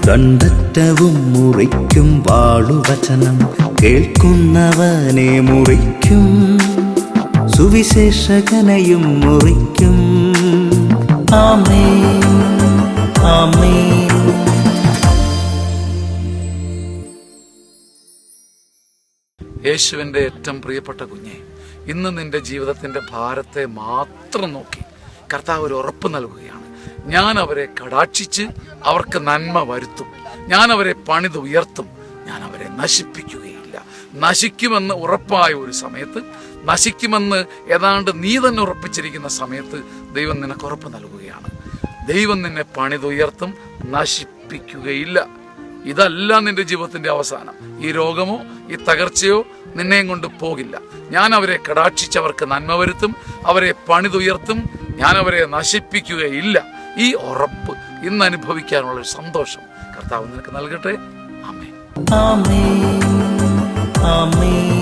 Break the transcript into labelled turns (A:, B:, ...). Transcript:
A: കണ്ടറ്റവും മുറിക്കും വാളുവചനം കേൾക്കുന്നവനെ മുറിക്കും, സുവിശേഷകനെയും മുറിക്കും. ആമേൻ, ആമേൻ.
B: യേശുവിൻ്റെ ഏറ്റവും പ്രിയപ്പെട്ട കുഞ്ഞെ, ഇന്ന് നിന്റെ ജീവിതത്തിൻ്റെ ഭാരത്തെ മാത്രം നോക്കി കർത്താവ് ഒരു ഉറപ്പ് നൽകുകയാണ്. ഞാൻ അവരെ കടാക്ഷിച്ച് അവർക്ക് നന്മ വരുത്തും, ഞാൻ അവരെ പണിതുയർത്തും, ഞാൻ അവരെ നശിപ്പിക്കുകയില്ല. നശിക്കുമെന്ന് ഉറപ്പായ ഒരു സമയത്ത്, നശിക്കുമെന്ന് ഏതാണ്ട് നീ തന്നെ ഉറപ്പിച്ചിരിക്കുന്ന സമയത്ത് ദൈവം നിനക്ക് ഉറപ്പ് നൽകുകയാണ്. ദൈവം നിന്നെ പണിതുയർത്തും, നശിപ്പിക്കുകയില്ല. ഇതല്ല നിന്റെ ജീവിതത്തിന്റെ അവസാനം. ഈ രോഗമോ ഈ തകർച്ചയോ നിന്നെയും കൊണ്ട് പോകില്ല. ഞാൻ അവരെ കടാക്ഷിച്ചവർക്ക് നന്മ വരുത്തും, അവരെ പണിതുയർത്തും, ഞാൻ അവരെ നശിപ്പിക്കുകയില്ല. ഈ ഉറപ്പ് ഇന്ന് അനുഭവിക്കാനുള്ള സന്തോഷം കർത്താവ് നിനക്ക് നൽകട്ടെ. ആമേൻ,
A: ആമേൻ, ആമേൻ.